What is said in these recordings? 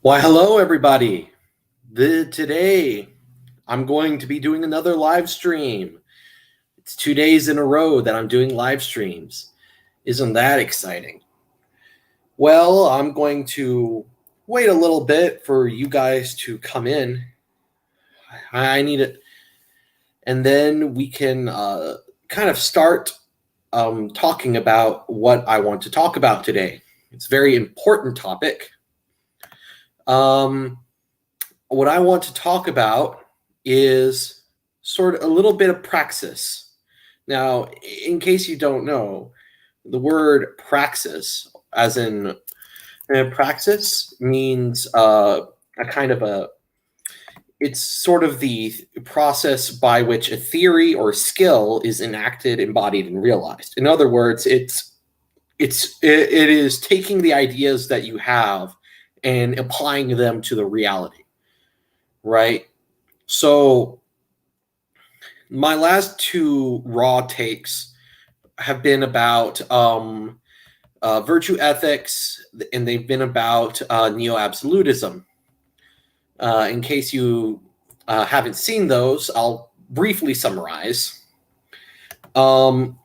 Why, hello, everybody. Today, I'm going to be doing another live stream. It's 2 days in a row that I'm doing live streams. Isn't that exciting? Well, I'm going to wait a little bit for you guys to come in. I need it. And then we can kind of start talking about what I want to talk about today. It's a very important topic. What I want to talk about is sort of a little bit of praxis. Now, in case you don't know, the word praxis, as in praxis, means a kind of a it's sort of the process by which a theory or skill is enacted, embodied, and realized. In other words, it is taking the ideas that you have and applying them to the reality, right? So my last two raw takes have been about virtue ethics, and they've been about neo-absolutism. In case you haven't seen those, I'll briefly summarize. To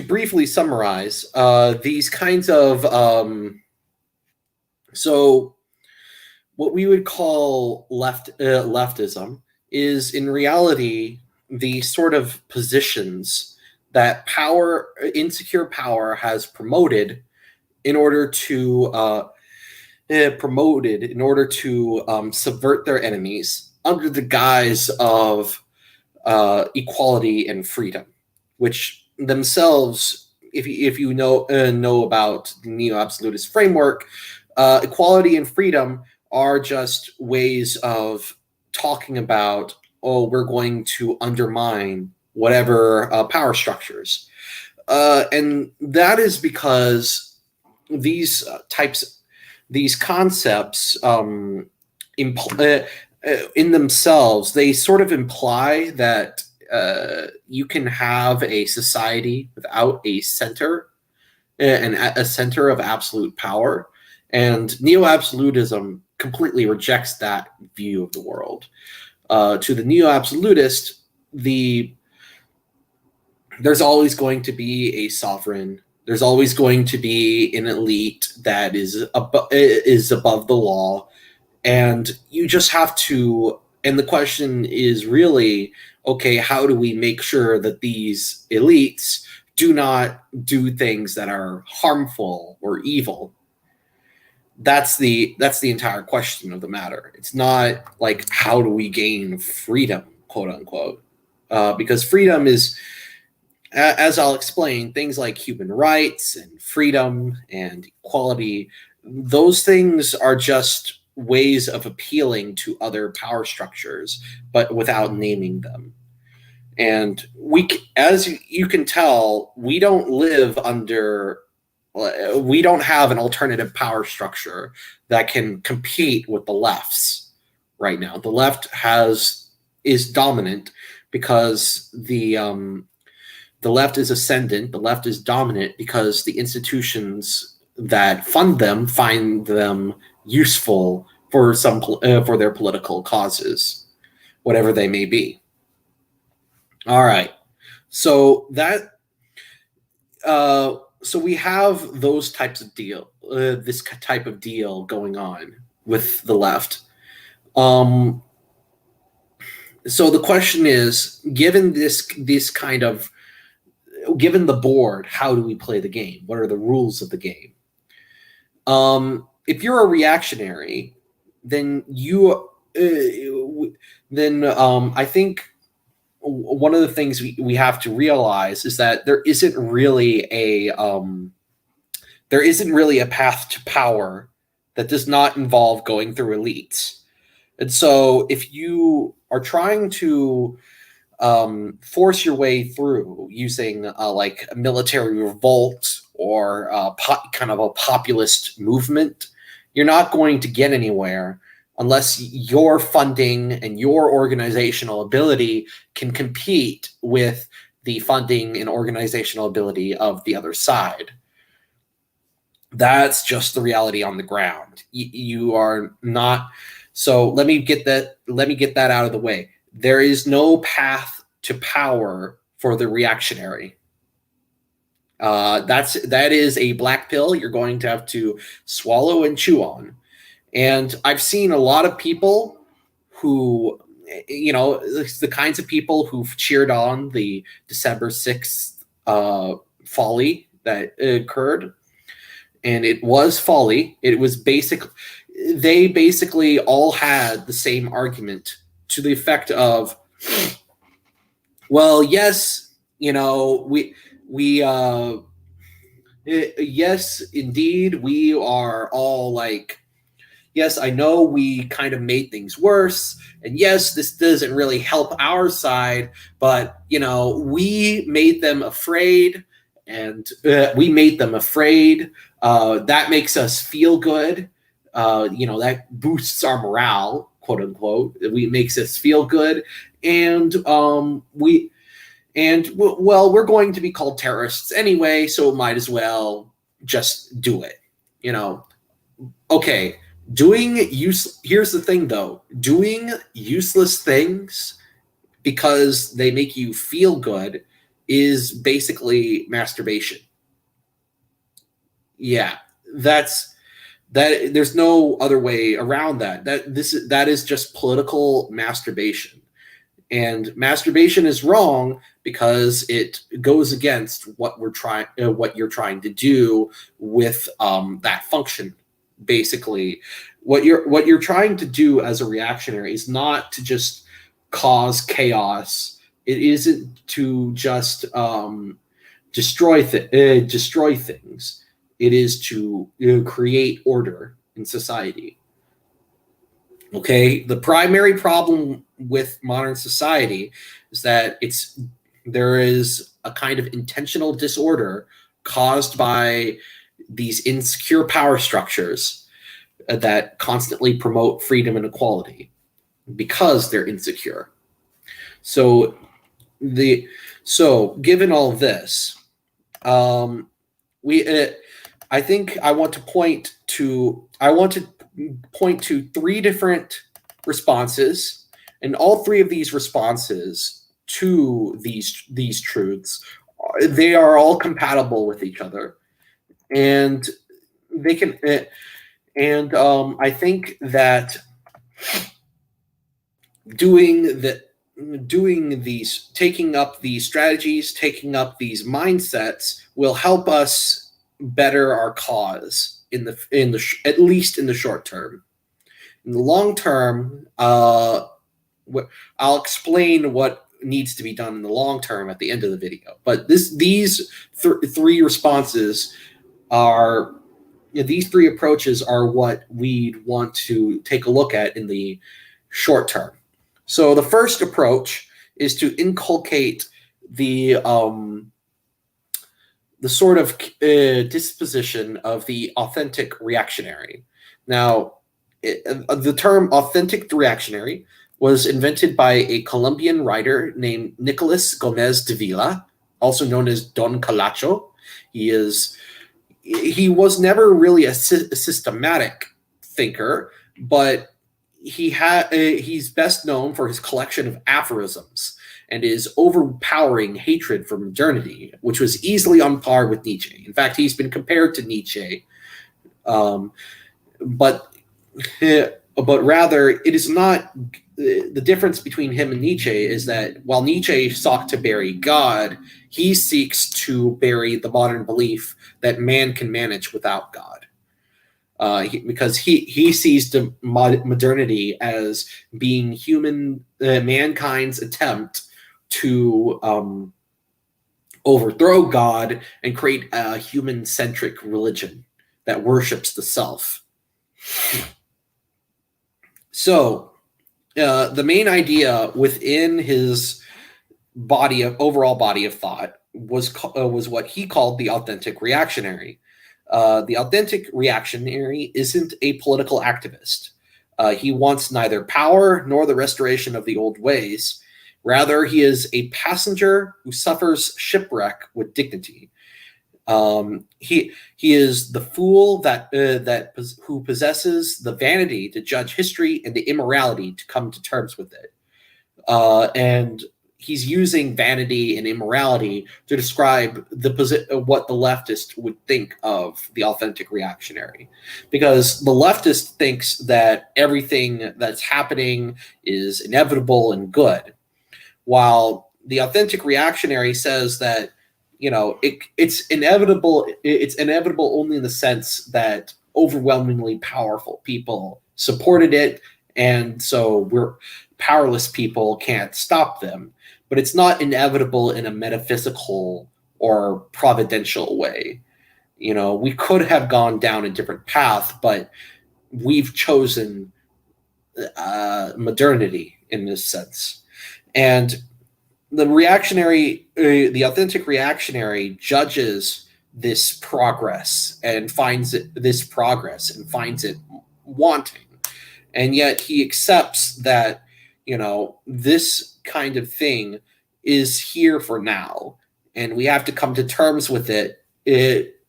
briefly summarize, these kinds of so what we would call leftism is in reality the sort of positions that insecure power has promoted in order to subvert their enemies under the guise of equality and freedom, which themselves, if you know about the neo-absolutist framework, equality and freedom are just ways of talking about, oh, we're going to undermine whatever power structures. And that is because these concepts in themselves, they sort of imply that you can have a society without a center, and a center of absolute power. And neo-absolutism completely rejects that view of the world. To the neo-absolutist, there's always going to be a sovereign. There's always going to be an elite that is above the law, and you just have to. And the question is really, okay, how do we make sure that these elites do not do things that are harmful or evil? That's the entire question of the matter. It's not like, how do we gain freedom, quote unquote, because freedom is, as I'll explain, things like human rights and freedom and equality. Those things are just ways of appealing to other power structures, but without naming them. And as you can tell, we don't have an alternative power structure that can compete with the left's right now. The left is dominant because the left is ascendant. The left is dominant because the institutions that fund them find them useful for for their political causes, whatever they may be. All right, so so we have those types of this type of deal going on with the left. So the question is, given given the board, how do we play the game? What are the rules of the game? If you're a reactionary, then I think one of the things we have to realize is that there isn't really a path to power that does not involve going through elites. And so if you are trying to force your way through using like a military revolt or kind of a populist movement, you're not going to get anywhere unless your funding and your organizational ability can compete with the funding and organizational ability of the other side. That's just the reality on the ground. You are not. So let me get that out of the way. There is no path to power for the reactionary. That is a black pill you're going to have to swallow and chew on. And I've seen a lot of people who, the kinds of people who've cheered on the December 6th folly that occurred. And it was folly. It was they basically all had the same argument to the effect of, well, yes, yes, indeed, we are all like, yes, I know we kind of made things worse, and yes, this doesn't really help our side, but we made them afraid, and that makes us feel good. That boosts our morale, quote unquote. It makes us feel good, and we're going to be called terrorists anyway, so might as well just do it. Okay. Here's the thing though, doing useless things because they make you feel good is basically masturbation. Yeah, there's no other way around that. That is just political masturbation. And masturbation is wrong because it goes against what you're trying to do with that function. Basically, what you're trying to do as a reactionary is not to just cause chaos. It isn't to just destroy things. It is to create order in society. Okay, the primary problem with modern society is that there is a kind of intentional disorder caused by these insecure power structures that constantly promote freedom and equality because they're insecure. So given all this, I think I want to point to three different responses, and all three of these responses to these truths, they are all compatible with each other. And they can, I think that taking up these strategies, taking up these mindsets will help us better our cause at least in the short term. In the long term, I'll explain what needs to be done in the long term at the end of the video. But these three responses these three approaches are what we'd want to take a look at in the short term. So the first approach is to inculcate the sort of disposition of the authentic reactionary. Now, the term authentic reactionary was invented by a Colombian writer named Nicolas Gomez de Villa, also known as Don Calacho. He was never really a systematic thinker, but he's best known for his collection of aphorisms and his overpowering hatred for modernity, which was easily on par with Nietzsche. In fact, he's been compared to Nietzsche, but rather it is not. The difference between him and Nietzsche is that while Nietzsche sought to bury God, he seeks to bury the modern belief that man can manage without God. Because he sees modernity as being mankind's attempt to overthrow God and create a human-centric religion that worships the self. So, the main idea within his overall body of thought was what he called the authentic reactionary. The authentic reactionary isn't a political activist. He wants neither power nor the restoration of the old ways. Rather, he is a passenger who suffers shipwreck with dignity. He is the fool who possesses the vanity to judge history and the immorality to come to terms with it. And he's using vanity and immorality to describe what the leftist would think of the authentic reactionary, because the leftist thinks that everything that's happening is inevitable and good, while the authentic reactionary says that it's inevitable. It's inevitable only in the sense that overwhelmingly powerful people supported it, and so powerless people can't stop them. But it's not inevitable in a metaphysical or providential way. We could have gone down a different path, but we've chosen modernity in this sense. And the authentic reactionary judges this progress and finds it wanting, and yet he accepts that this kind of thing is here for now, and we have to come to terms with it,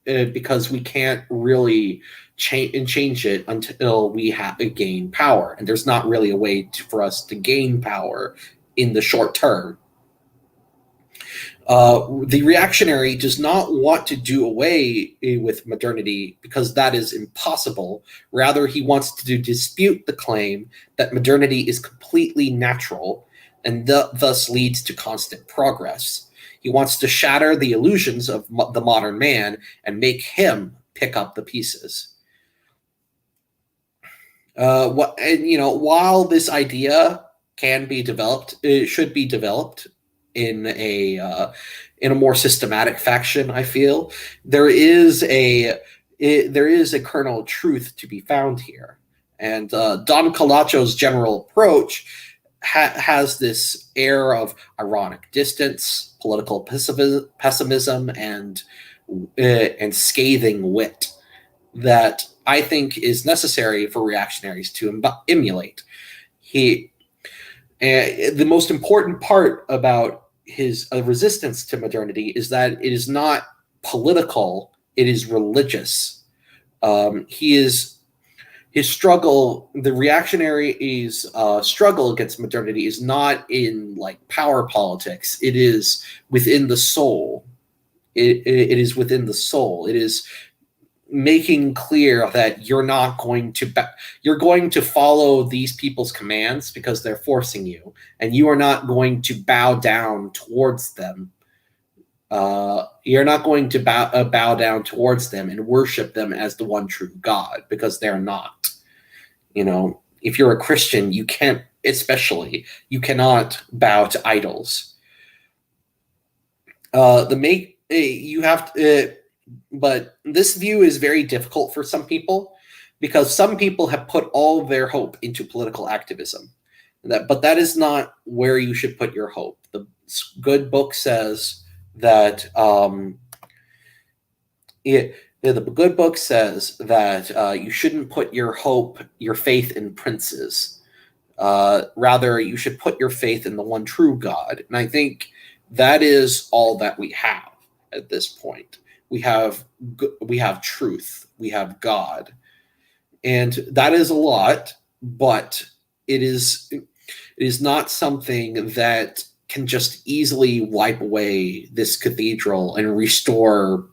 because we can't really change it until we gain power, and there's not really a way for us to gain power in the short term. The reactionary does not want to do away with modernity because that is impossible. Rather, he wants to dispute the claim that modernity is completely natural and thus leads to constant progress. He wants to shatter the illusions of the modern man and make him pick up the pieces. While this idea can be developed, it should be developed in a more systematic fashion, I feel there is a kernel of truth to be found here, and Don Colacho's general approach has this air of ironic distance, political pessimism, and scathing wit that I think is necessary for reactionaries to emulate. The most important part about his resistance to modernity is that it is not political, it is religious. His struggle, the reactionary's struggle against modernity is not in power politics. It is within the soul. It is within the soul. It is making clear that you're going to follow these people's commands because they're forcing you, and you are not going to bow down towards them. You're not going to bow down towards them and worship them as the one true God, because they're not. If you're a Christian, you cannot bow to idols. But this view is very difficult for some people, because some people have put all of their hope into political activism. But that is not where you should put your hope. The good book says that the good book says that you shouldn't put your faith in princes. Rather, you should put your faith in the one true God. And I think that is all that we have at this point. We have truth. We have God, and that is a lot. But it is not something that can just easily wipe away this cathedral and restore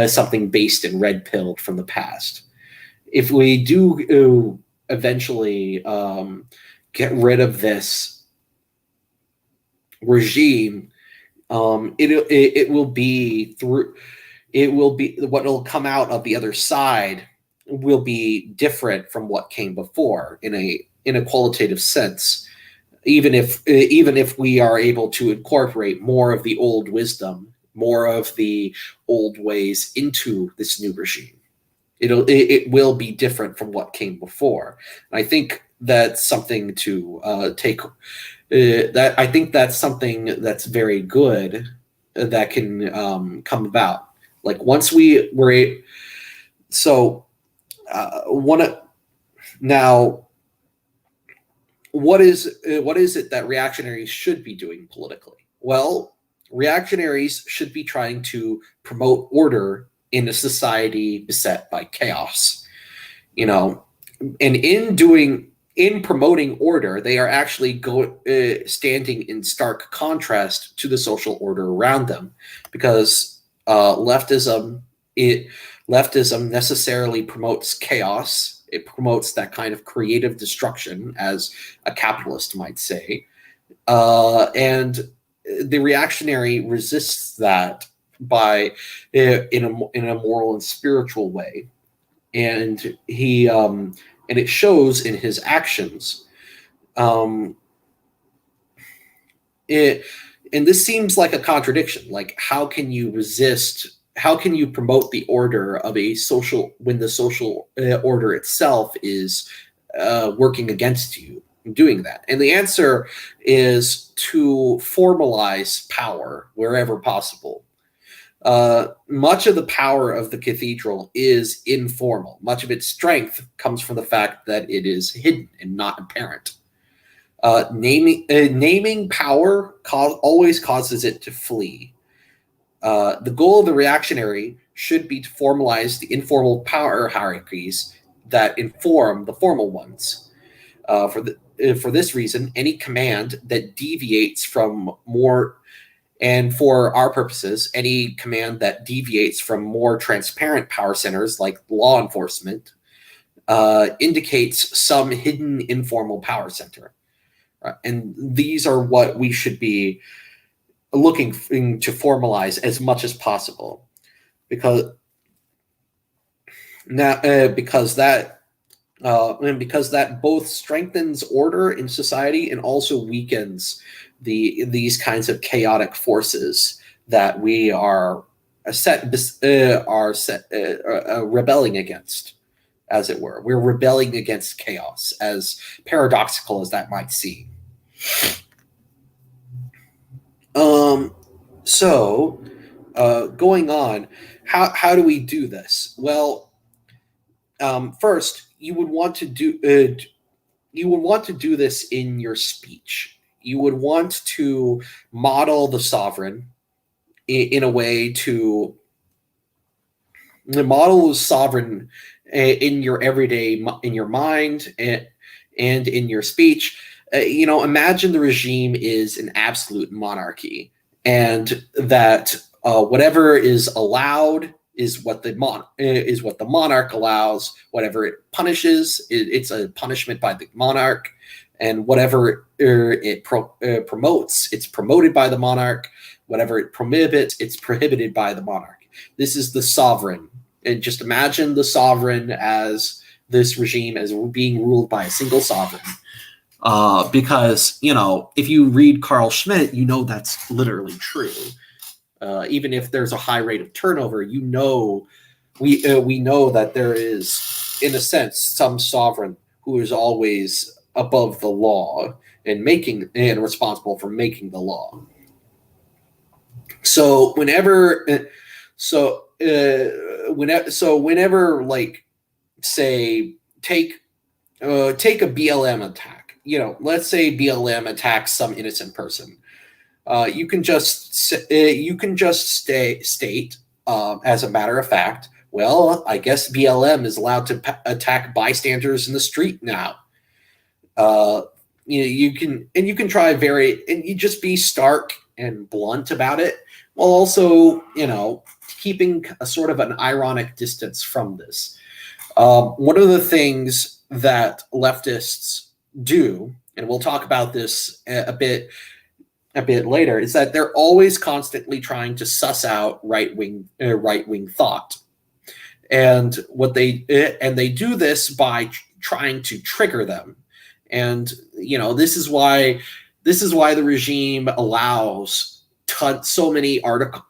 something based and red-pilled from the past. If we do eventually get rid of this regime, it will be what will come out of the other side will be different from what came before in a qualitative sense. Even if we are able to incorporate more of the old wisdom, more of the old ways into this new regime, it will be different from what came before. And I think that's something to take. I think that's something that's very good that can come about. Once we were now, what is it that reactionaries should be doing politically? Well, reactionaries should be trying to promote order in a society beset by chaos. You know, and in promoting order, they are actually standing in stark contrast to the social order around them, because leftism necessarily promotes chaos. It promotes that kind of creative destruction, as a capitalist might say, and the reactionary resists that by in a moral and spiritual way, and and it shows in his actions. Um, it and this seems like a contradiction. Like, how can you resist? How can you promote the order of a social when the social order itself is working against you doing that? And the answer is to formalize power wherever possible. Much of the power of the cathedral is informal. Much of its strength comes from the fact that it is hidden and not apparent. Naming power always causes it to flee. The goal of the reactionary should be to formalize the informal power hierarchies that inform the formal ones. For this reason, any command that deviates from more, and for our purposes, any command that deviates from more transparent power centers like law enforcement indicates some hidden informal power center. And these are what we should be looking to formalize as much as possible, because that both strengthens order in society and also weakens these kinds of chaotic forces that we are rebelling against, as it were. We're rebelling against chaos, as paradoxical as that might seem. So, going on, how do we do this? Well, first, you would want to do this in your speech. You would want to model the sovereign in a way to model the sovereign in your everyday, in your mind and in your speech. Imagine the regime is an absolute monarchy, and that whatever is allowed is what the monarch allows. Whatever it punishes, it's a punishment by the monarch, and whatever it promotes, it's promoted by the monarch. Whatever it prohibits, it's prohibited by the monarch. This is the sovereign, and just imagine the sovereign as this regime as being ruled by a single sovereign. Because if you read Carl Schmitt, that's literally true. Even if there's a high rate of turnover, we know that there is, in a sense, some sovereign who is always above the law and responsible for making the law. So whenever, like, say, take a BLM attack. Let's say BLM attacks some innocent person. You can just state, as a matter of fact, well, I guess BLM is allowed to attack bystanders in the street now. You can try and you just be stark and blunt about it, while also keeping a sort of an ironic distance from this. One of the things that leftists do, and we'll talk about this a bit later, is that they're always constantly trying to suss out right-wing thought, and they do this by trying to trigger them. And this is why the regime allows so many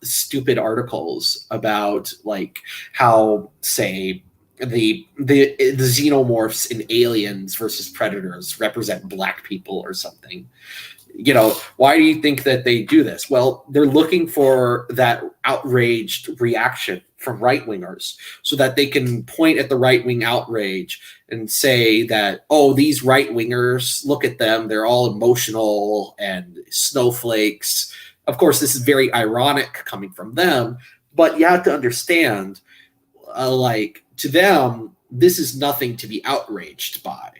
stupid articles about, like, how, say, the xenomorphs in Aliens versus Predators represent black people or something. Why do you think that they do this? Well, they're looking for that outraged reaction from right-wingers, so that they can point at the right-wing outrage and say that, oh, these right-wingers, look at them, they're all emotional and snowflakes. Of course, this is very ironic coming from them, but you have to understand, like, to them, this is nothing to be outraged by.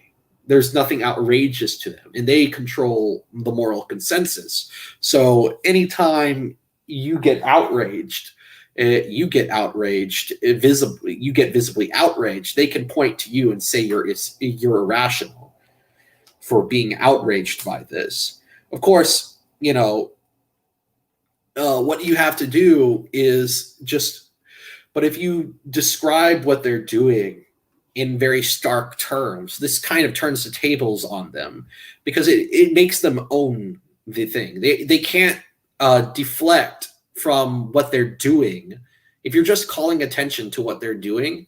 There's nothing outrageous to them, and they control the moral consensus. So anytime you get outraged, visibly, you get visibly outraged, they can point to you and say you're irrational for being outraged by this. Of course, what you have to do is just, but if you describe what they're doing in very stark terms, this kind of turns the tables on them, because it makes them own the thing. They can't deflect from what they're doing. If you're just calling attention to what they're doing,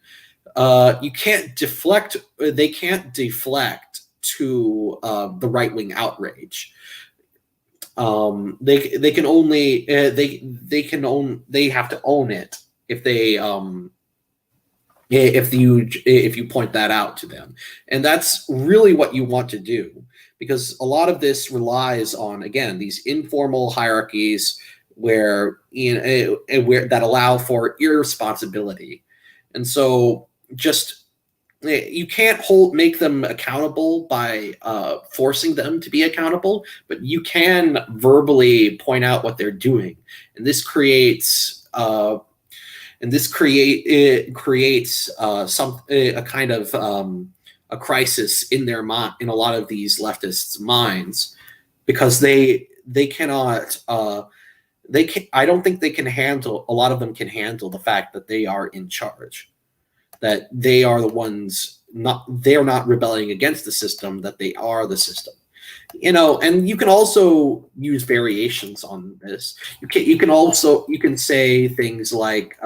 you can't deflect. They can't deflect to the right-wing outrage. They can only they have to own it if they if you point that out to them. And that's really what you want to do, because a lot of this relies on, again, these informal hierarchies where that allow for irresponsibility. And so just, you can't make them accountable by forcing them to be accountable, but you can verbally point out what they're doing. And this creates a kind of a crisis in their mind, in a lot of these leftists' minds, because they cannot. I don't think they can handle. A lot of them can handle the fact that they are in charge, that they are the ones. They're not rebelling against the system. That they are the system. And you can also use variations on this. You can say things like,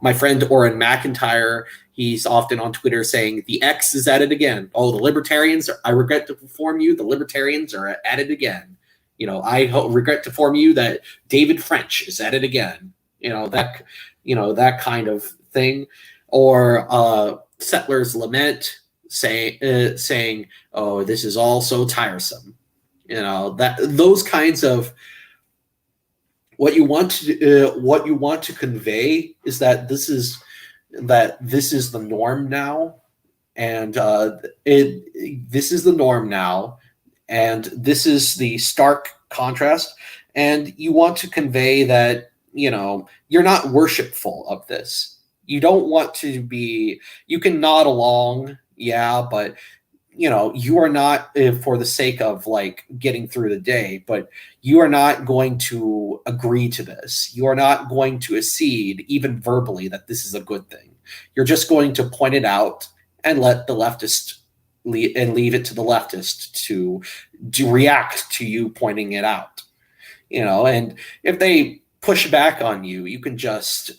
my friend Orrin McIntyre, he's often on Twitter saying, the X is at it again. Oh, the libertarians, I regret to inform you, the libertarians are at it again. I regret to inform you that David French is at it again. That kind of thing. Or Settlers Lament, saying, oh, this is all so tiresome. That those kinds of, what you want to convey is that this is the norm now, and this is the norm now, and this is the stark contrast. And you want to convey that you're not worshipful of this. You don't want to be. You can nod along. Yeah, but you are not, for the sake of like getting through the day, but you are not going to agree to this. You are not going to accede, even verbally, that this is a good thing. You're just going to point it out and let the leftist leave it to the leftist to react to you pointing it out. And if they push back on you, you can just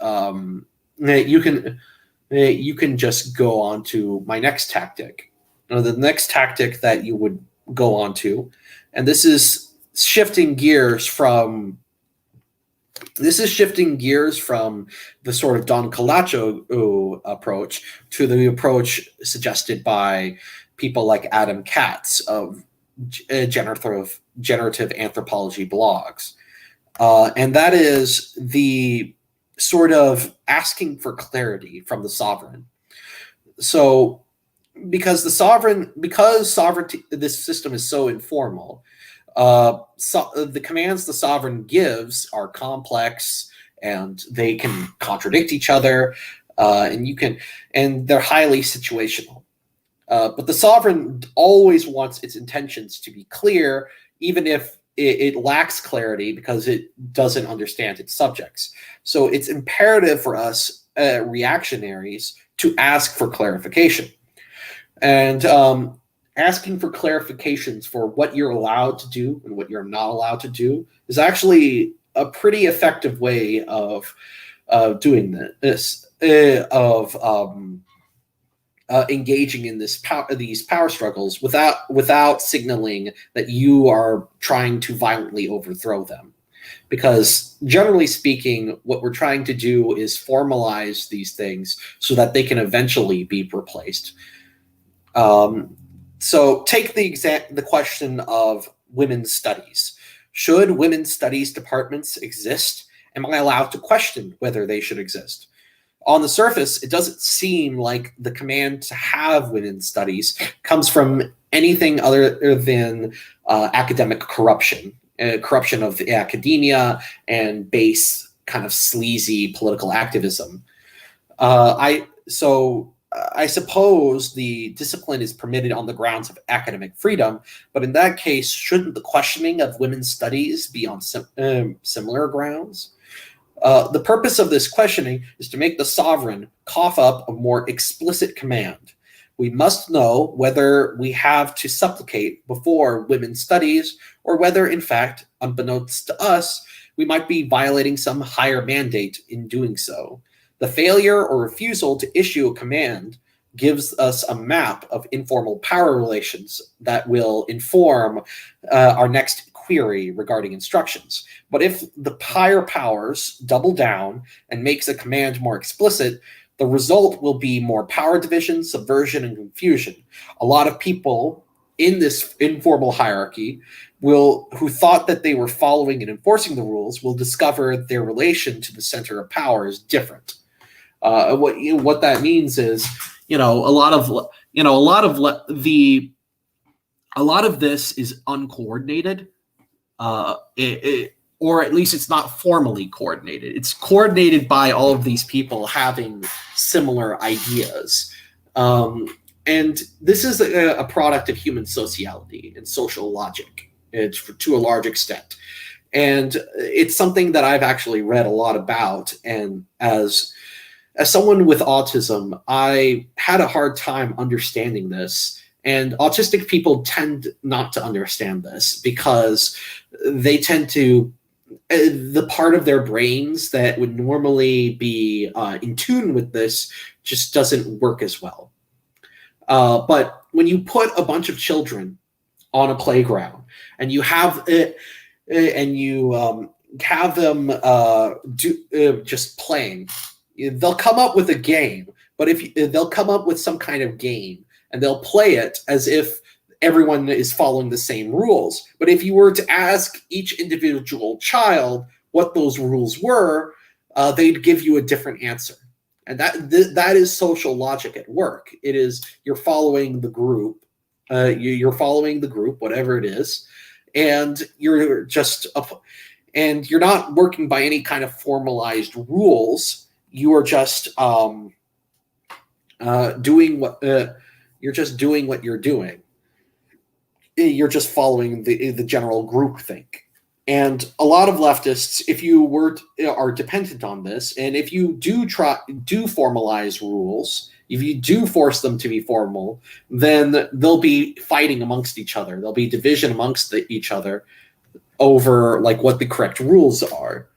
you can just go on to my next tactic. The next tactic that you would go on to, and this is shifting gears from the sort of Don Colacho approach to the approach suggested by people like Adam Katz of generative anthropology blogs. And that is the sort of asking for clarity from the sovereign. So because sovereignty, this system is so informal, the commands the sovereign gives are complex, and they can contradict each other, and they're highly situational. But the sovereign always wants its intentions to be clear, even if it lacks clarity, because it doesn't understand its subjects. So it's imperative for us reactionaries to ask for clarification. And asking for clarifications for what you're allowed to do and what you're not allowed to do is actually a pretty effective way of doing this, engaging in these power struggles without signaling that you are trying to violently overthrow them. Because generally speaking, what we're trying to do is formalize these things so that they can eventually be replaced. So take the question of women's studies. Should women's studies departments exist? Am I allowed to question whether they should exist? On the surface, it doesn't seem like the command to have women's studies comes from anything other than academic corruption, corruption of the academia and base kind of sleazy political activism. I suppose the discipline is permitted on the grounds of academic freedom, but in that case, shouldn't the questioning of women's studies be on similar grounds? The purpose of this questioning is to make the sovereign cough up a more explicit command. We must know whether we have to supplicate before women's studies, or whether, in fact, unbeknownst to us, we might be violating some higher mandate in doing so. The failure or refusal to issue a command gives us a map of informal power relations that will inform our next query regarding instructions. But if the higher powers double down and makes a command more explicit, the result will be more power division, subversion, and confusion. A lot of people in this informal hierarchy who thought that they were following and enforcing the rules will discover their relation to the center of power is different. What that means is, a lot of this is uncoordinated, or at least it's not formally coordinated. It's coordinated by all of these people having similar ideas. And this is a product of human sociality and social logic, to a large extent. And it's something that I've actually read a lot about. And as someone with autism, I had a hard time understanding this. And autistic people tend not to understand this because they tend to, the part of their brains that would normally be in tune with this just doesn't work as well. But when you put a bunch of children on a playground and you have have them just playing, they'll come up with a game. But they'll come up with some kind of game and they'll play it as if everyone is following the same rules. But if you were to ask each individual child what those rules were, they'd give you a different answer. And that is social logic at work. It is you're following the group, you're following the group, whatever it is, and you're not working by any kind of formalized rules. You are just doing what you're doing. You're just following the general groupthink. And a lot of leftists, if you are dependent on this, and if you do formalize rules, if you do force them to be formal, then they'll be fighting amongst each other. There'll be division amongst each other over what the correct rules are.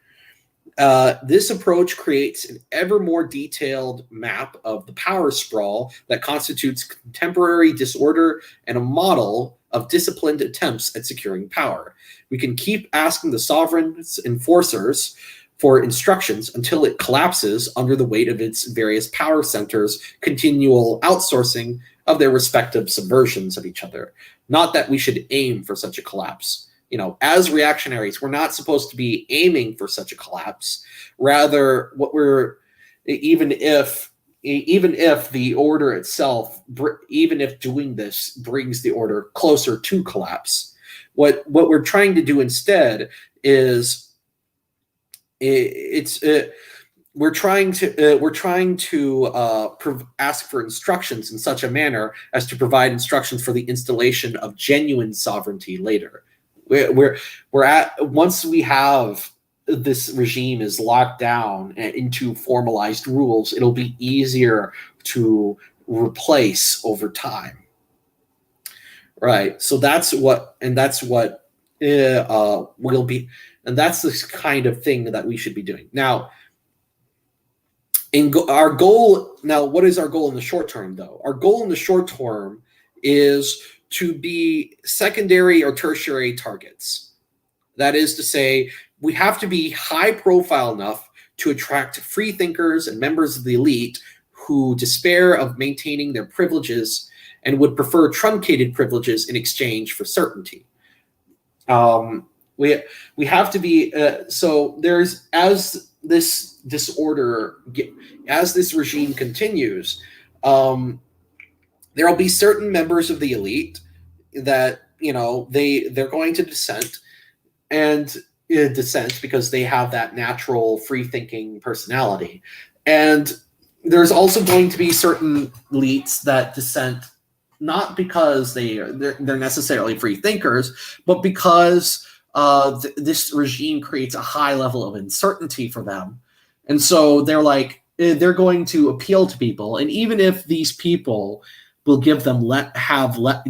This approach creates an ever more detailed map of the power sprawl that constitutes contemporary disorder and a model of disciplined attempts at securing power. We can keep asking the sovereign's enforcers for instructions until it collapses under the weight of its various power centers' continual outsourcing of their respective subversions of each other. Not that we should aim for such a collapse. As reactionaries, we're not supposed to be aiming for such a collapse. Rather, even if the order itself, even if doing this brings the order closer to collapse, what we're trying to do instead is we're trying to ask for instructions in such a manner as to provide instructions for the installation of genuine sovereignty later. Once we have this regime is locked down into formalized rules, it'll be easier to replace over time. Right. So that's what will be, and that's the kind of thing that we should be doing. Now, our goal, what is our goal in the short term, though? Our goal in the short term is to be secondary or tertiary targets. That is to say, we have to be high profile enough to attract free thinkers and members of the elite who despair of maintaining their privileges and would prefer truncated privileges in exchange for certainty. we have to be so there's as this disorder as this regime continues, there'll be certain members of the elite that they're going to dissent and dissent because they have that natural free thinking personality, and there's also going to be certain elites that dissent not because they're necessarily free thinkers, but because this regime creates a high level of uncertainty for them, and so they're going to appeal to people, and even if these people will give them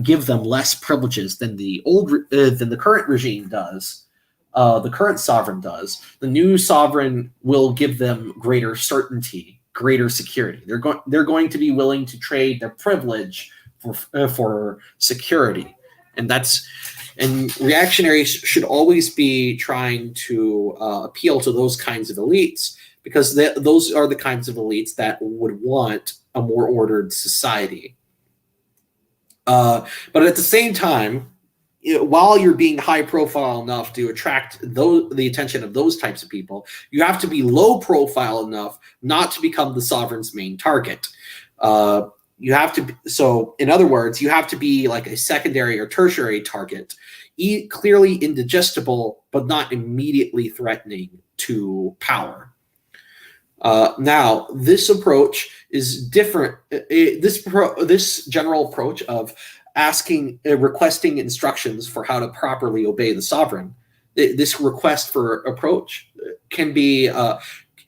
give them less privileges than than the current regime does, the current sovereign does, the new sovereign will give them greater certainty, greater security. They're going to be willing to trade their privilege for security, and reactionaries should always be trying to appeal to those kinds of elites, because those are the kinds of elites that would want a more ordered society. But at the same time, while you're being high profile enough to attract the attention of those types of people, you have to be low profile enough not to become the sovereign's main target. You have to. So, in other words, you have to be like a secondary or tertiary target, clearly indigestible, but not immediately threatening to power. Now, this approach is different. This general approach of requesting instructions for how to properly obey the sovereign, this request for approach can be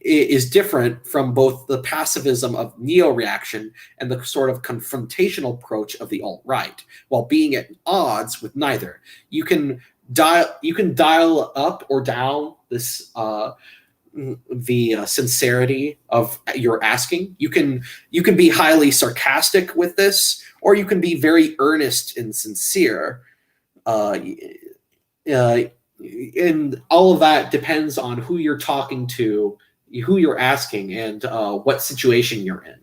is different from both the pacifism of neo-reaction and the sort of confrontational approach of the alt-right, while being at odds with neither. You can dial up or down this the sincerity of your asking. You can be highly sarcastic with this, or you can be very earnest and sincere. And all of that depends on who you're talking to, who you're asking, and what situation you're in,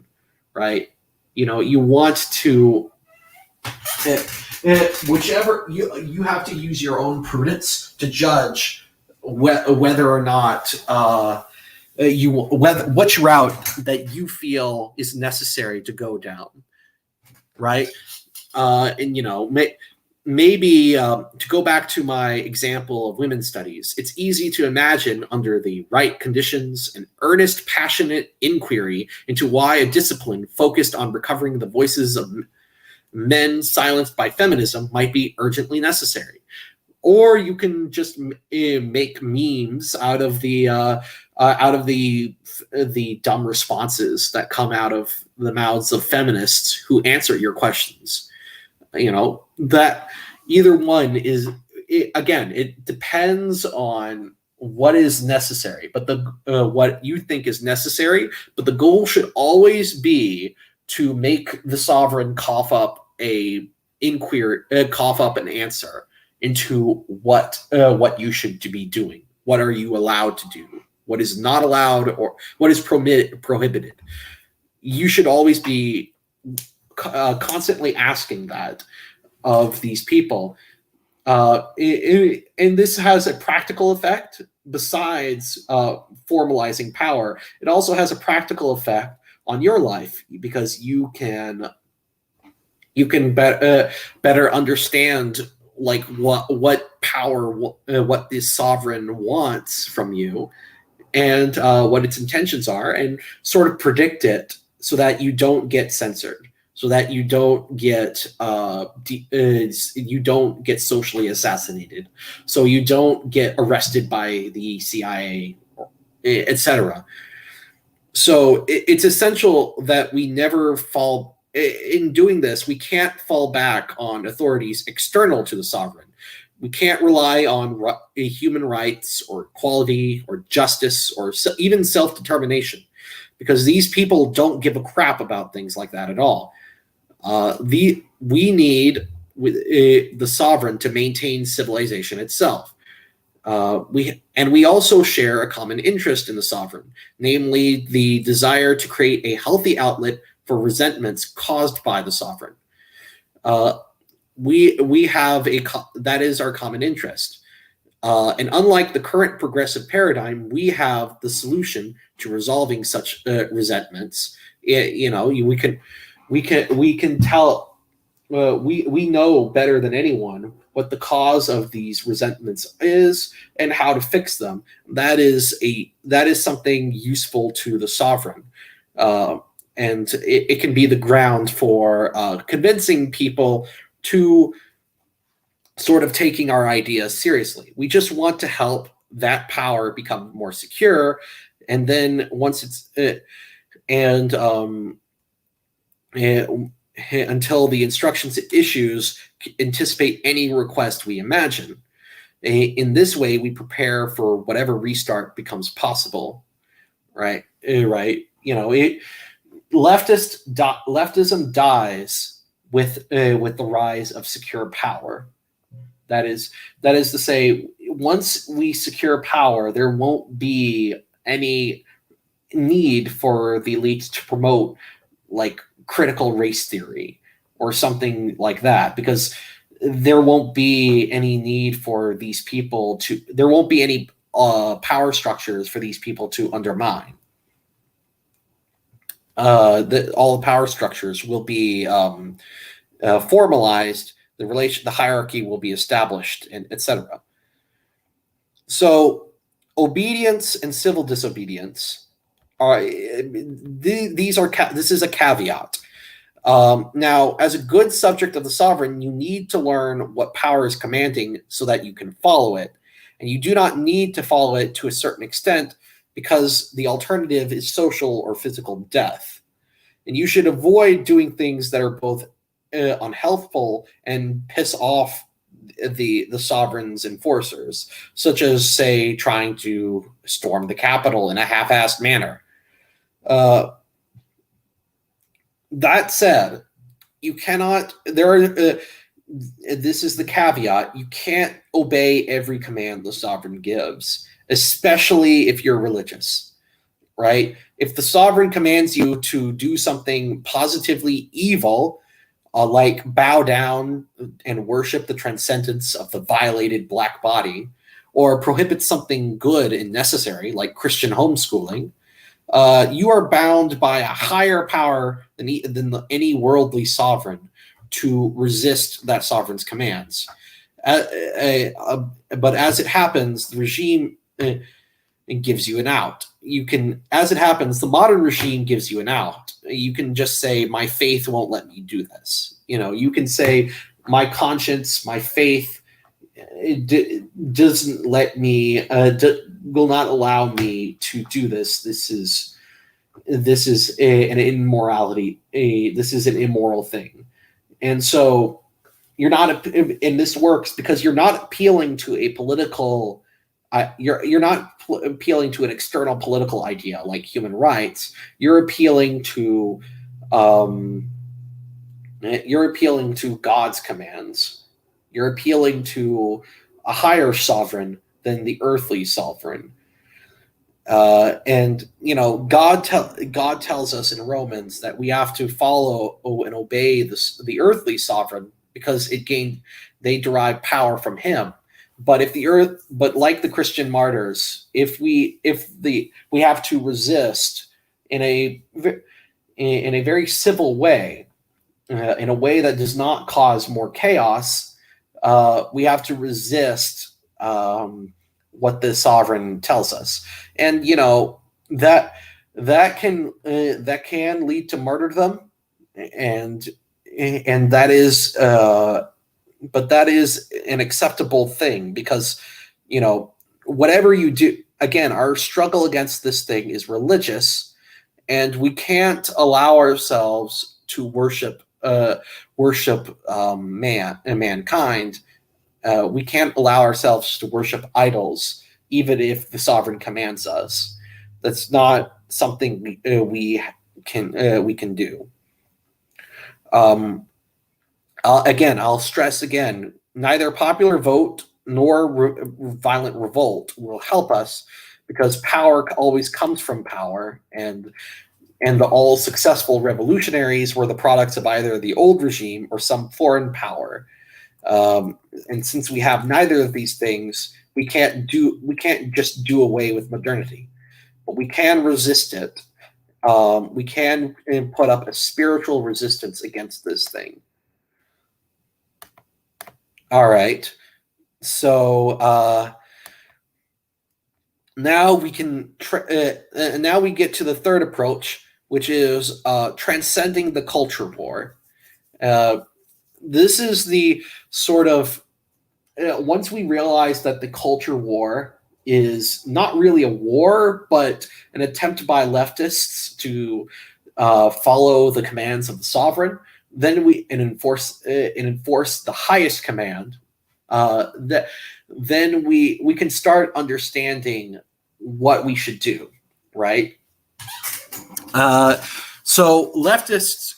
right? You want to whichever you have to use your own prudence to judge whether or not which route that you feel is necessary to go down, right? And maybe to go back to my example of women's studies, it's easy to imagine under the right conditions an earnest, passionate inquiry into why a discipline focused on recovering the voices of men silenced by feminism might be urgently necessary. Or you can just make memes out of the dumb responses that come out of the mouths of feminists who answer your questions. That either one is, again, it depends on what is necessary, but what you think is necessary. But the goal should always be to make the sovereign cough up an answer into what you should be doing. What are you allowed to do? What is not allowed, or what is prohibited? You should always be constantly asking that of these people. And this has a practical effect besides formalizing power. It also has a practical effect on your life, because you can better understand like what power, what this sovereign wants from you, and what its intentions are, and sort of predict it so that you don't get censored, so that you don't get socially assassinated, so you don't get arrested by the CIA, etc. So it's essential that we never fall. In doing this, we can't fall back on authorities external to the sovereign. We can't rely on human rights or equality or justice or even self-determination, because these people don't give a crap about things like that at all. We need the sovereign to maintain civilization itself. We also share a common interest in the sovereign, namely the desire to create a healthy outlet for resentments caused by the sovereign. We have that is our common interest. And unlike the current progressive paradigm, we have the solution to resolving such resentments. We can tell we know better than anyone what the cause of these resentments is and how to fix them. That is something useful to the sovereign, and it can be the ground for convincing people to sort of taking our ideas seriously. We just want to help that power become more secure, and then once it's and until the instructions it issues anticipate any request we imagine. In this way, we prepare for whatever restart becomes possible. Right, right. Leftism dies with the rise of secure power. That is to say, once we secure power, there won't be any need for the elites to promote like critical race theory or something like that, because there won't be any need for these people to. There won't be any power structures for these people to undermine. All the power structures will be formalized. The hierarchy will be established, and etc. So, obedience and civil disobedience are these are this is a caveat. Now, as a good subject of the sovereign, you need to learn what power is commanding so that you can follow it, and you do not need to follow it to a certain extent because the alternative is social or physical death, and you should avoid doing things that are both unhealthful and piss off the sovereign's enforcers, such as, say, trying to storm the Capitol in a half-assed manner. That said, you cannot. This is the caveat: you can't obey every command the sovereign gives, especially if you're religious. Right? If the sovereign commands you to do something positively evil, like bow down and worship the transcendence of the violated black body, or prohibit something good and necessary, like Christian homeschooling, you are bound by a higher power than any worldly sovereign to resist that sovereign's commands. But as it happens, the regime gives you an out. As it happens, the modern regime gives you an out. You can just say, my faith won't let me do this. You can say, my conscience, my faith doesn't let me, will not allow me to do this. This is an immorality. This is an immoral thing. And so you're not, and this works because you're not appealing to a political, you're not appealing to an external political idea like human rights. You're appealing to God's commands. You're appealing to a higher sovereign than the earthly sovereign. And God tells us in Romans that we have to follow and obey the earthly sovereign because they derive power from him. But like the Christian martyrs, we have to resist in a very civil way, in a way that does not cause more chaos. We have to resist what the sovereign tells us, and that can lead to martyrdom, and that is. But that is an acceptable thing because, whatever you do, again, our struggle against this thing is religious, and we can't allow ourselves to worship mankind. We can't allow ourselves to worship idols, even if the sovereign commands us. That's not something we can do. I'll stress again, neither popular vote nor violent revolt will help us because power always comes from power, and all successful revolutionaries were the products of either the old regime or some foreign power. And since we have neither of these things, We can't just do away with modernity, but we can resist it. We can put up a spiritual resistance against this thing. All right. So now we can now we get to the third approach, which is transcending the culture war. This is the sort of once we realize that the culture war is not really a war, but an attempt by leftists to follow the commands of the sovereign, then we enforce the highest command. Then we can start understanding what we should do, right? So leftists,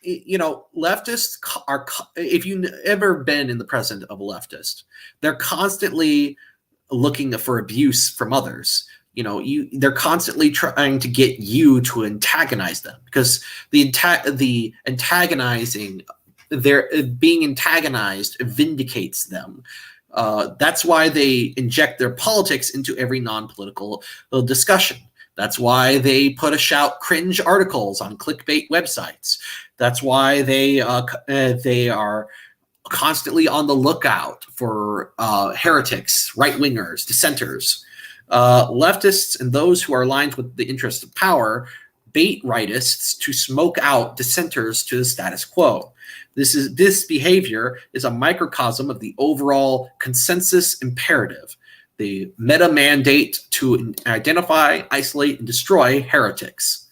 leftists are, if you've ever been in the presence of a leftist, they're constantly looking for abuse from others. They're constantly trying to get you to antagonize them, because the antagonizing, they're being antagonized vindicates them. That's why they inject their politics into every non-political discussion. That's why they shout cringe articles on clickbait websites. That's why they are constantly on the lookout for heretics, right-wingers, dissenters. Leftists and those who are aligned with the interests of power bait rightists to smoke out dissenters to the status quo. This behavior is a microcosm of the overall consensus imperative, the meta mandate to identify, isolate, and destroy heretics.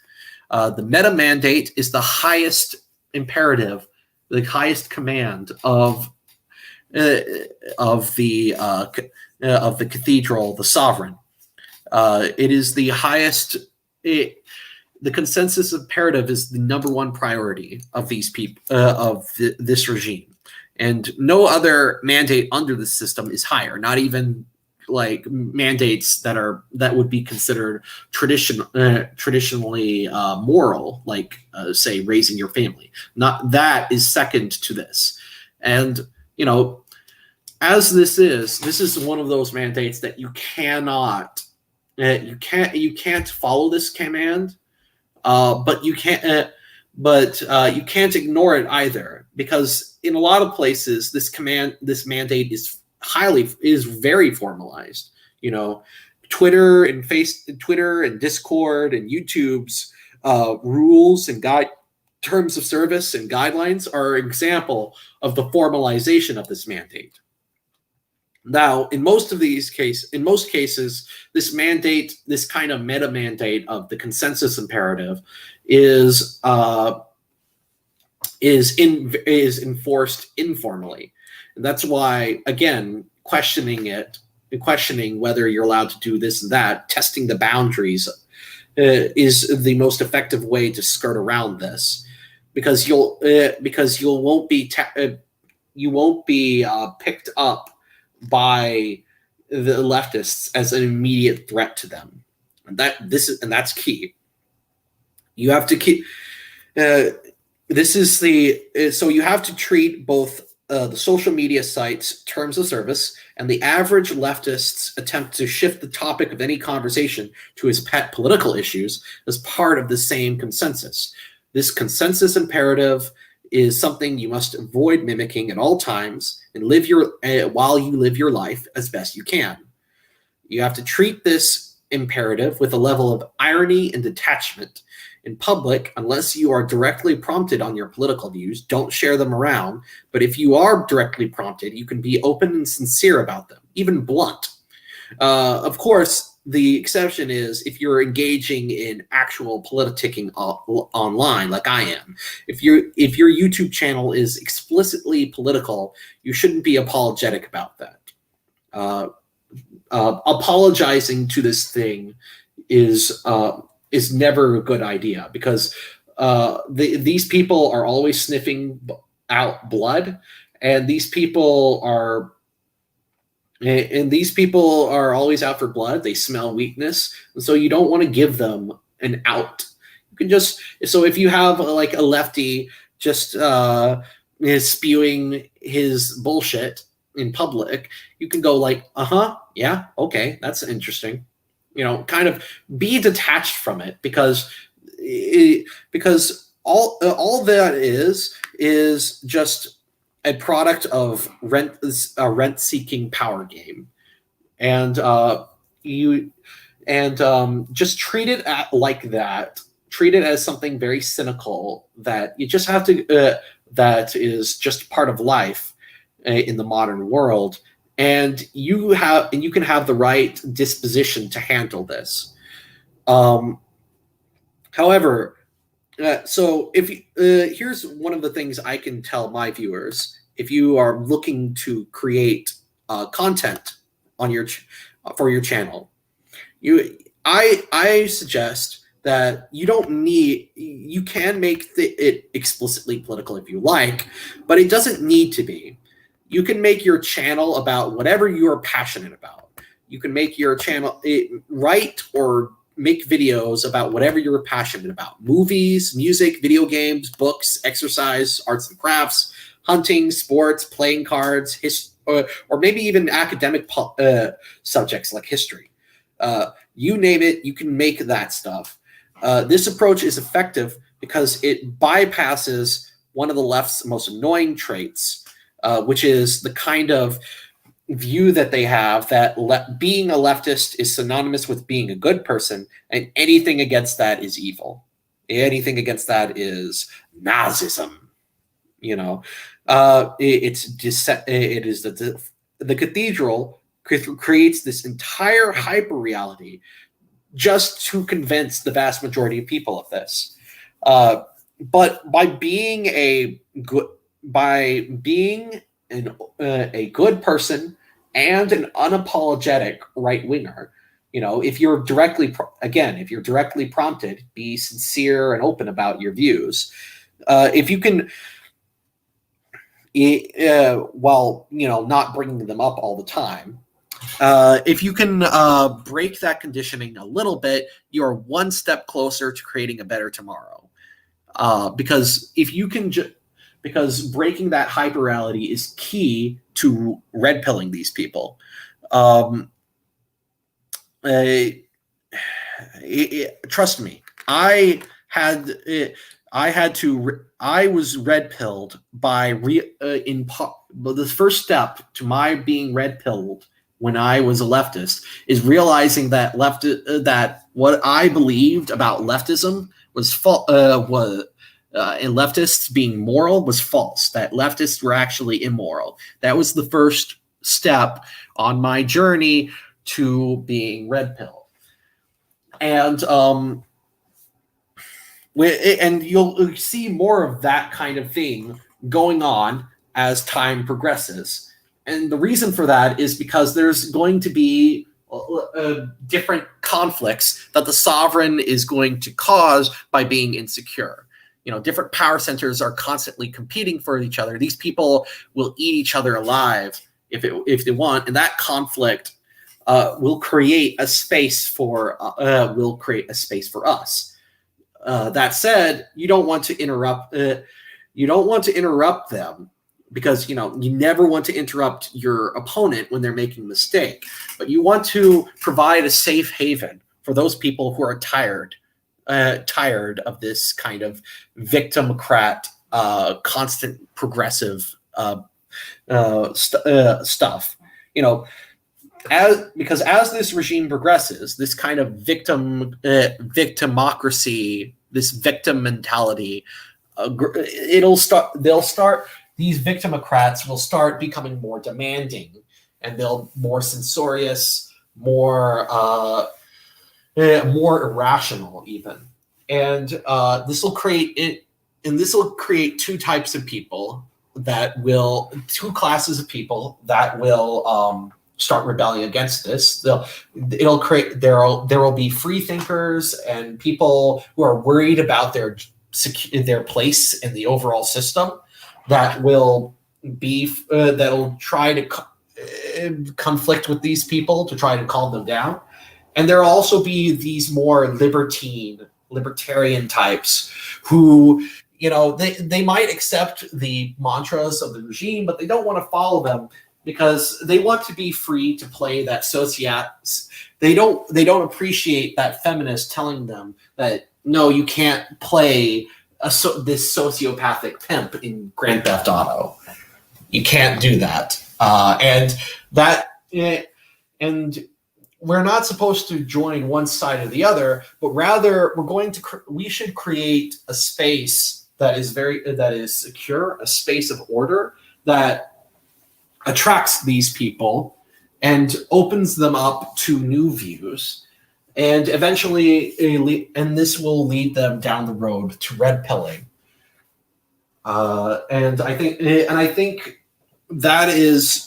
The meta mandate is the highest imperative, the highest command of the cathedral, the sovereign. It is the highest. The consensus imperative is the number one priority of these people, this regime, and no other mandate under the system is higher. Not even like mandates that would be considered traditionally moral, like say raising your family. Not that is second to this, and as this is one of those mandates that you cannot, you can't follow this command. But you can't ignore it either, because in a lot of places this mandate is very formalized. Twitter and Discord and YouTube's rules and terms of service and guidelines are an example of the formalization of this mandate. Now, in most cases, this mandate, this kind of meta mandate of the consensus imperative, is enforced informally, and that's why, again, questioning whether you're allowed to do this and that, testing the boundaries, is the most effective way to skirt around this, because you won't be picked up by the leftists as an immediate threat to them, and that's key. You have to keep. So you have to treat both the social media sites' terms of service and the average leftist's attempt to shift the topic of any conversation to his pet political issues as part of the same consensus. This consensus imperative is something you must avoid mimicking at all times, and while you live your life as best you can. You have to treat this imperative with a level of irony and detachment. In public, unless you are directly prompted on your political views, don't share them around. But if you are directly prompted, you can be open and sincere about them, even blunt. Of course, the exception is if you're engaging in actual politicking online, like I am. If your YouTube channel is explicitly political, you shouldn't be apologetic about that. Apologizing to this thing is never a good idea, because these people are always sniffing out blood, and these people are always out for blood. They smell weakness, and so you don't want to give them an out. You can just, so if you have like a lefty just is spewing his bullshit, in public, you can go like, yeah, okay, that's interesting. Kind of be detached from it, because all that is just a product of a rent-seeking power game, and you and just treat it like that. Treat it as something very cynical that you just have to. That is just part of life in the modern world, and you can have the right disposition to handle this. However, so if here's one of the things I can tell my viewers: if you are looking to create content on for your channel, I suggest that you can make it explicitly political if you like, but it doesn't need to be. You can make your channel about whatever you are passionate about. You can make your channel write or make videos about whatever you're passionate about: movies, music, video games, books, exercise, arts and crafts, hunting, sports, playing cards, or maybe even academic subjects like history. You name it, you can make that stuff. This approach is effective because it bypasses one of the left's most annoying traits, which is the kind of view that they have that being a leftist is synonymous with being a good person, and anything against that is evil. Anything against that is Nazism. It is the cathedral creates this entire hyper reality just to convince the vast majority of people of this. But by being a good person and an unapologetic right winger, if you're directly prompted, be sincere and open about your views. If you can, while not bringing them up all the time. If you can break that conditioning a little bit, you're one step closer to creating a better tomorrow. Because if you can, because breaking that hyperreality is key to red pilling these people. Trust me, I was red pilled by the first step to my being red pilled when I was a leftist is realizing that that what I believed about leftism was and leftists being moral was false. That leftists were actually immoral. That was the first step on my journey to being red pilled. And you'll see more of that kind of thing going on as time progresses. And the reason for that is because there's going to be different conflicts that the sovereign is going to cause by being insecure. Different power centers are constantly competing for each other. These people will eat each other alive if they want, and that conflict will create a space for us. That said, you don't want to interrupt. You don't want to interrupt them, because you never want to interrupt your opponent when they're making a mistake. But you want to provide a safe haven for those people who are tired of this kind of victimocrat, constant progressive stuff. Because as this regime progresses, this kind of victimocracy, this victim mentality, these victimocrats will start becoming more demanding, and they'll more censorious, more irrational even. And this will create two types of people two classes of people that will start rebelling against this. There will be free thinkers and people who are worried about their place in the overall system that will try to conflict with these people to try to calm them down. And there will also be these more libertarian types who, they might accept the mantras of the regime, but they don't want to follow them because they want to be free to play that they don't appreciate that feminist telling them that no, you can't play this sociopathic pimp in Grand Theft Auto. You can't do that, and we're not supposed to join one side or the other, but rather we should create a space that is secure, a space of order that attracts these people and opens them up to new views, and eventually, and this will lead them down the road to red pilling. And I think that is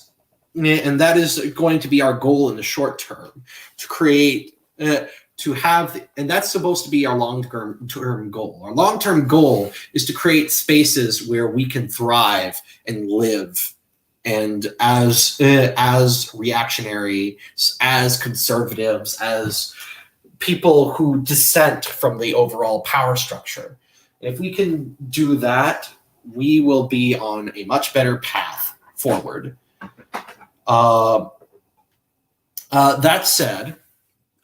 going to be our goal in the short term, to create, and that's supposed to be our long-term goal. Our long-term goal is to create spaces where we can thrive and live, and as reactionaries, as conservatives, as people who dissent from the overall power structure. If we can do that, we will be on a much better path forward. That said,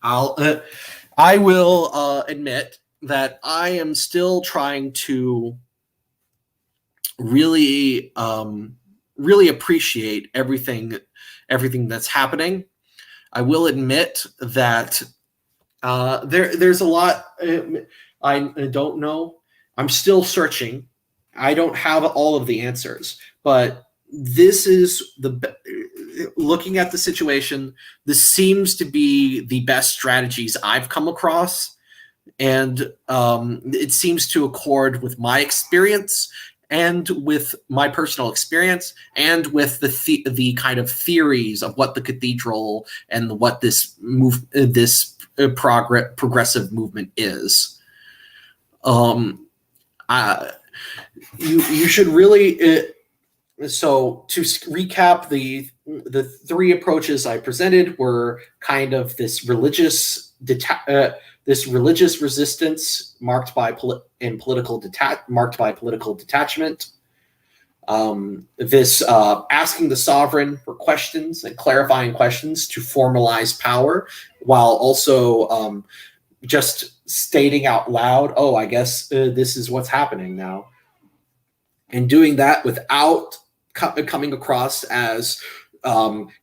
I will admit that I am still trying to really appreciate everything that's happening. I will admit that there's a lot I don't know. I'm still searching. I don't have all of the answers, but this is looking at the situation, this seems to be the best strategies I've come across, and it seems to accord with my experience and with my personal experience and with the kind of theories of what the cathedral and what this progressive movement is. You should really. So to recap, the three approaches I presented were kind of this religious resistance marked by political detachment. This asking the sovereign for questions and clarifying questions to formalize power, while also just stating out loud, "Oh, I guess this is what's happening now," and doing that without coming across as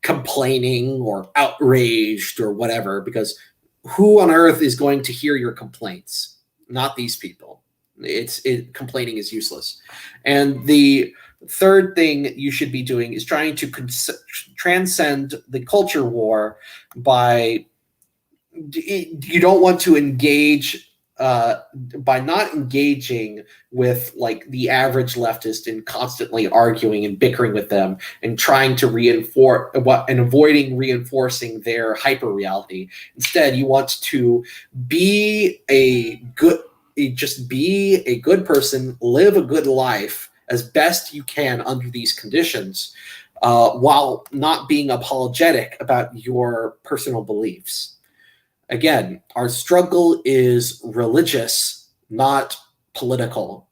complaining or outraged or whatever, because who on earth is going to hear your complaints? Not these people. Complaining is useless. And the third thing you should be doing is trying to transcend the culture war by, you don't want to engage by not engaging with like the average leftist and constantly arguing and bickering with them and trying to reinforce and avoiding reinforcing their hyper reality. Instead, you want to be a good person, live a good life as best you can under these conditions, while not being apologetic about your personal beliefs. Again, our struggle is religious, not political.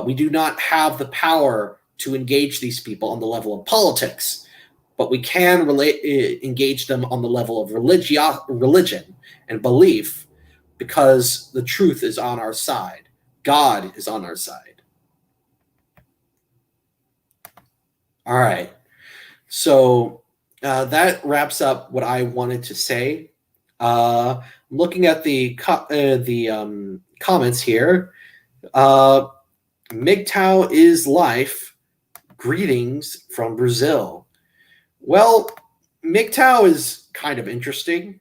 We do not have the power to engage these people on the level of politics, but we can engage them on the level of religion and belief, because the truth is on our side. God is on our side. All right. So that wraps up what I wanted to say. Looking at the comments here, MGTOW is life. Greetings from Brazil. Well, MGTOW is kind of interesting.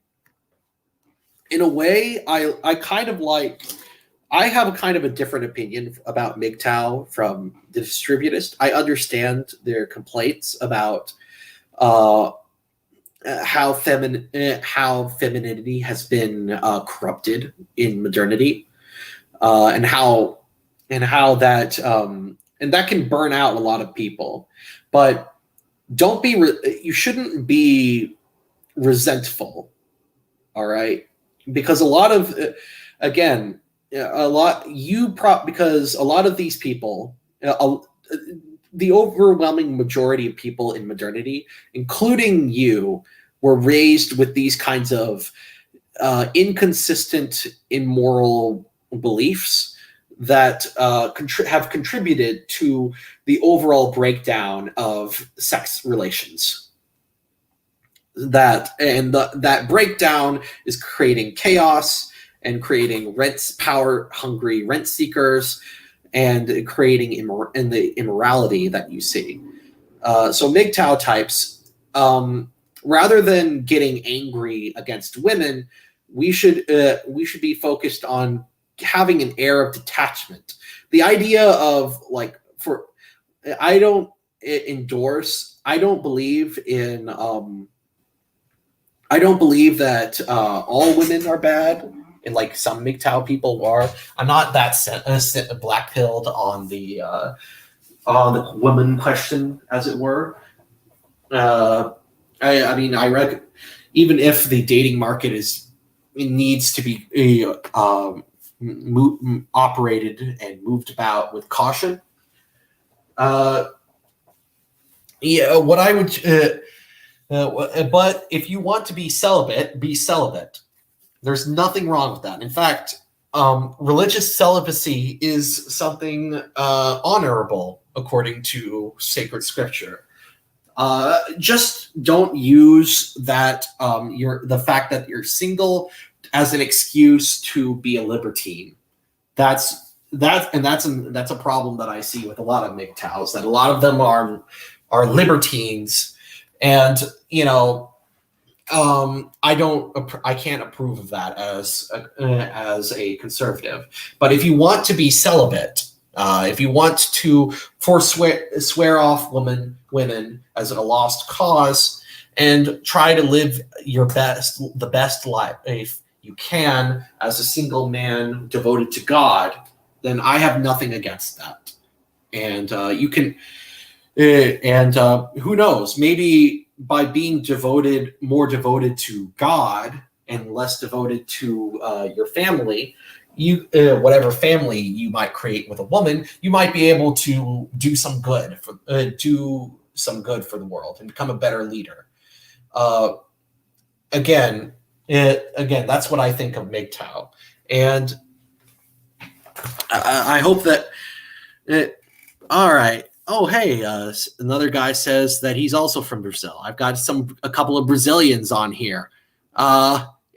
In a way, I have a kind of a different opinion about MGTOW from the distributist. I understand their complaints about how femininity has been corrupted in modernity, and how that and that can burn out a lot of people. But you shouldn't be resentful, all right? Because a lot of because a lot of these people, the overwhelming majority of people in modernity, including you, were raised with these kinds of inconsistent, immoral beliefs that have contributed to the overall breakdown of sex relations. That breakdown is creating chaos and creating power-hungry rent seekers, and creating the immorality that you see. So MGTOW types, rather than getting angry against women, we should be focused on having an air of detachment. The idea of I don't endorse. I don't believe in. I don't believe that all women are bad, and like some MGTOW people are. I'm not that black pilled on the women question, as it were. I mean, even if the dating market needs to be operated and moved about with caution. What I would. But if you want to be celibate, be celibate. There's nothing wrong with that. In fact, religious celibacy is something honorable according to sacred scripture. Just don't use that the fact that you're single as an excuse to be a libertine. That's a problem that I see with a lot of MGTOWs, that a lot of them are libertines, and I can't approve of that as a conservative. But if you want to be celibate, if you want to swear off women as a lost cause, and try to live the best life you can as a single man devoted to God, then I have nothing against that. And you can, and who knows, maybe by being more devoted to God and less devoted to your family, whatever family you might create with a woman, you might be able to do some good for the world and become a better leader. Again, that's what I think of MGTOW, and I hope that. All right. Oh, hey, another guy says that he's also from Brazil. I've got a couple of Brazilians on here.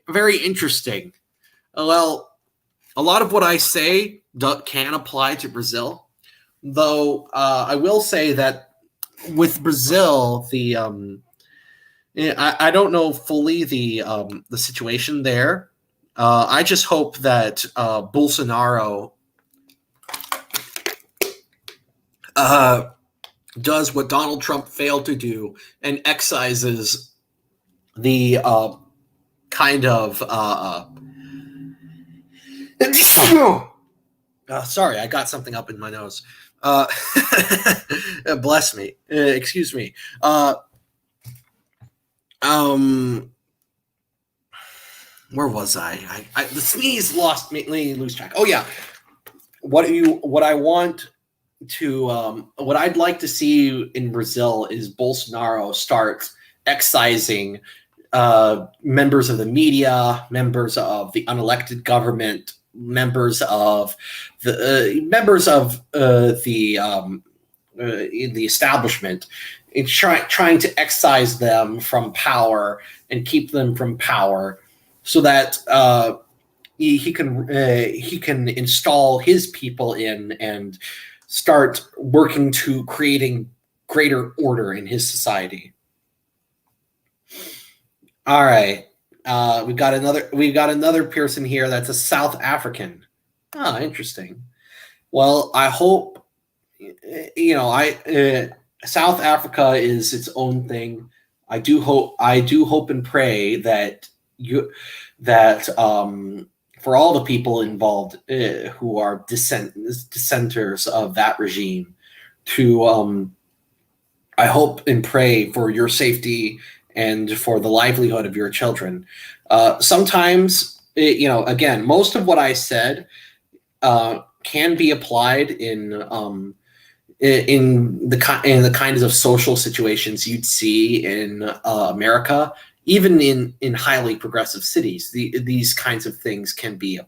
Very interesting. Well, a lot of what I say can apply to Brazil, though I will say that with Brazil, I don't know fully the situation there. I just hope that Bolsonaro does what Donald Trump failed to do and excises the kind of sorry, I got something up in my nose. Bless me. Excuse me. Where was I? The sneeze lost me. Let me lose track. Oh yeah. What I'd like to see in Brazil is Bolsonaro start excising members of the media, members of the unelected government, members of the establishment, and trying to excise them from power and keep them from power, so that he can install his people in and start working to creating greater order in his society. All right, we've got another person here that's a South African. Oh, interesting. Well, I hope South Africa is its own thing. I do hope and pray that for all the people involved who are dissenters of that regime, I hope and pray for your safety and for the livelihood of your children. Sometimes, again, most of what I said can be applied in in the kinds of social situations you'd see in America, even in highly progressive cities. These kinds of things can be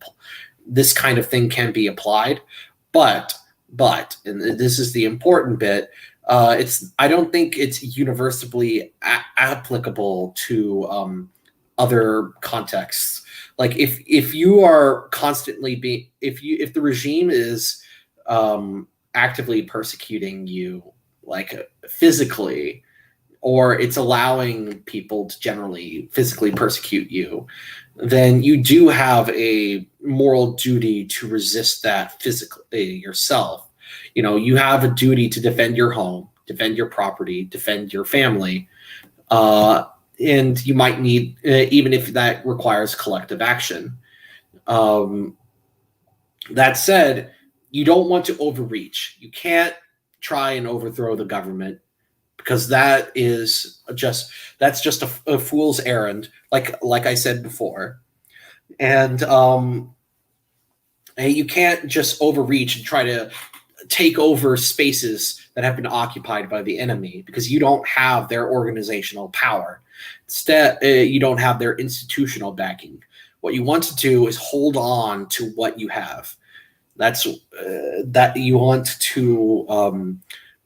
this kind of thing can be applied, but and this is the important bit. I don't think it's universally applicable to other contexts. Like if you are constantly being if the regime is actively persecuting you, like physically, or it's allowing people to generally physically persecute you, then you do have a moral duty to resist that physically yourself. You have a duty to defend your home, defend your property, defend your family, and you might need, even if that requires collective action. That said, you don't want to overreach. You can't try and overthrow the government, because that's just a fool's errand, like I said before. And you can't just overreach and try to take over spaces that have been occupied by the enemy, because you don't have their organizational power. Instead, you don't have their institutional backing. What you want to do is hold on to what you have. That you want to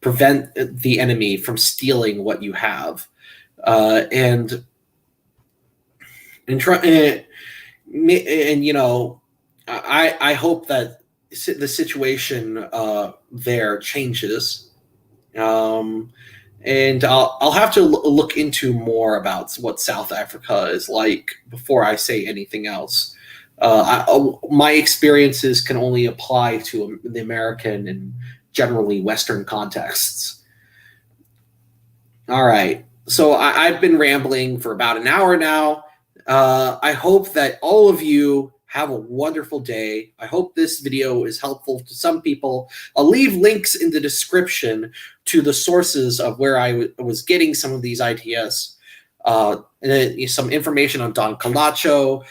prevent the enemy from stealing what you have, and try and I hope that the situation there changes, and I'll have to look into more about what South Africa is like before I say anything else. My experiences can only apply to the American and generally Western contexts. All right. So I've been rambling for about an hour now. I hope that all of you have a wonderful day. I hope this video is helpful to some people. I'll leave links in the description to the sources of where I was getting some of these ideas. Some information on Don Colacho,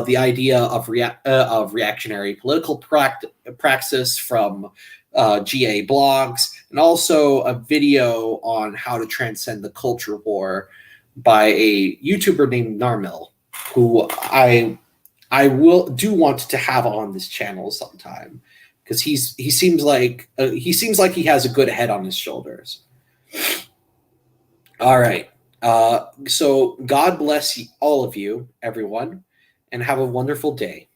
the idea of reactionary political praxis from GA blogs, and also a video on how to transcend the culture war by a YouTuber named Narmil, who I want to have on this channel sometime, because he seems like he has a good head on his shoulders. All right. So God bless all of you, everyone, and have a wonderful day.